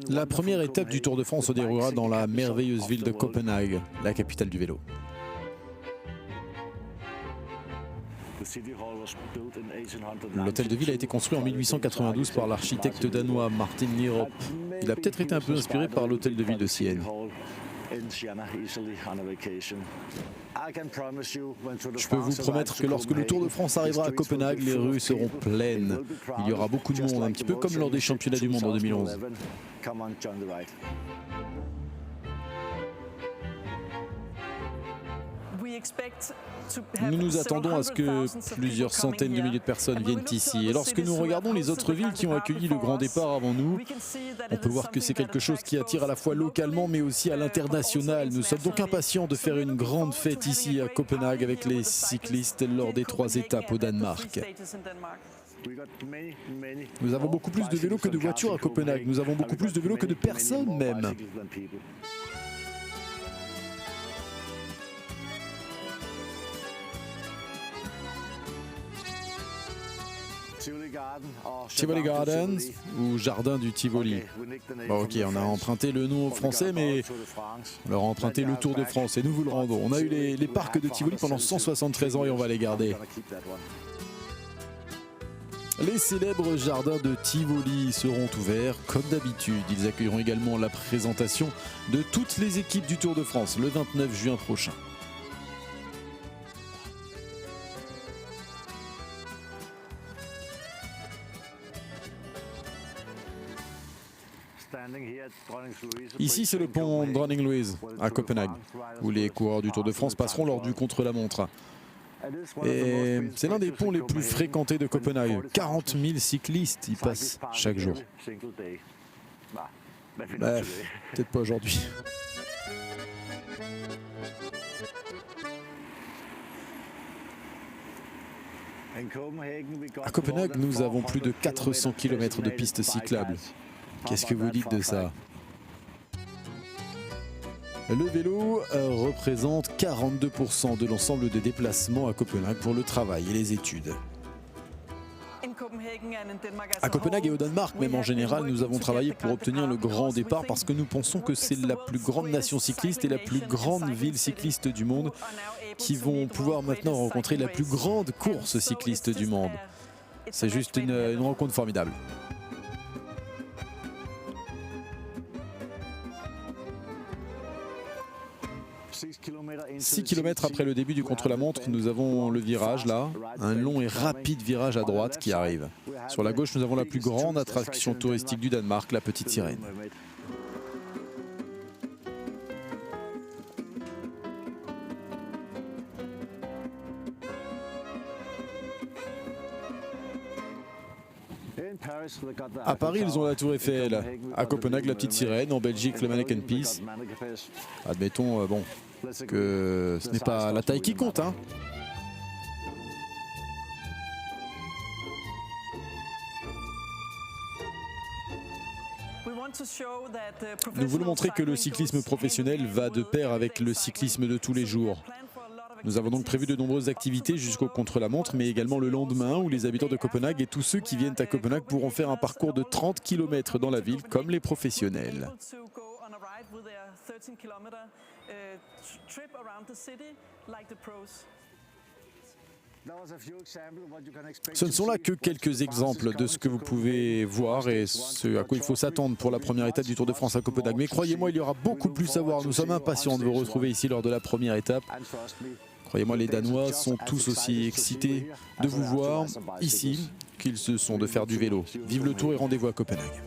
La première étape du Tour de France se déroulera dans la merveilleuse ville de Copenhague, la capitale du vélo. L'hôtel de ville a été construit en 1892 par l'architecte danois Martin Nierop. Il a peut-être été un peu inspiré par l'hôtel de ville de Sienne. Je peux vous promettre que lorsque le Tour de France arrivera à Copenhague, les rues seront pleines. Il y aura beaucoup de monde, un petit peu comme lors des championnats du monde en 2011. Nous nous attendons à ce que plusieurs centaines de milliers de personnes viennent ici. Et lorsque nous regardons les autres villes qui ont accueilli le grand départ avant nous, on peut voir que c'est quelque chose qui attire à la fois localement mais aussi à l'international. Nous sommes donc impatients de faire une grande fête ici à Copenhague avec les cyclistes lors des 3 étapes au Danemark. Nous avons beaucoup plus de vélos que de voitures à Copenhague. Nous avons beaucoup plus de vélos que de personnes même. Tivoli Gardens ou Jardin du Tivoli. Bon, ok, on a emprunté le nom français, mais on leur a emprunté le Tour de France et nous vous le rendons. On a eu les parcs de Tivoli pendant 173 ans et on va les garder. Les célèbres jardins de Tivoli seront ouverts comme d'habitude. Ils accueilleront également la présentation de toutes les équipes du Tour de France le 29 juin prochain. Ici, c'est le pont Dronning-Louise à Copenhague, où les coureurs du Tour de France passeront lors du contre-la-montre. Et c'est l'un des ponts les plus fréquentés de Copenhague. 40 000 cyclistes y passent chaque jour. Peut-être pas aujourd'hui. À Copenhague, nous avons plus de 400 km de pistes cyclables. Qu'est-ce que vous dites de ça? Le vélo représente 42% de l'ensemble des déplacements à Copenhague pour le travail et les études. À Copenhague et au Danemark, même en général, nous avons travaillé pour obtenir le grand départ parce que nous pensons que c'est la plus grande nation cycliste et la plus grande ville cycliste du monde qui vont pouvoir maintenant rencontrer la plus grande course cycliste du monde. C'est juste une rencontre formidable. 6 km après le début du contre-la-montre, nous avons le virage là, un long et rapide virage à droite qui arrive. Sur la gauche, nous avons la plus grande attraction touristique du Danemark, la Petite Sirène. À Paris, ils ont la Tour Eiffel. À Copenhague, la Petite Sirène. En Belgique, le Manneken Pis. Admettons, bon, que ce n'est pas la taille qui compte, hein. Nous voulons montrer que le cyclisme professionnel va de pair avec le cyclisme de tous les jours. Nous avons donc prévu de nombreuses activités jusqu'au contre-la-montre, mais également le lendemain où les habitants de Copenhague et tous ceux qui viennent à Copenhague pourront faire un parcours de 30 km dans la ville comme les professionnels. Ce ne sont là que quelques exemples de ce que vous pouvez voir et ce à quoi il faut s'attendre pour la première étape du Tour de France à Copenhague. Mais croyez-moi, il y aura beaucoup plus à voir. Nous sommes impatients de vous retrouver ici lors de la première étape. Croyez-moi, les Danois sont tous aussi excités de vous voir ici qu'ils se sont de faire du vélo. Vive le Tour et rendez-vous à Copenhague.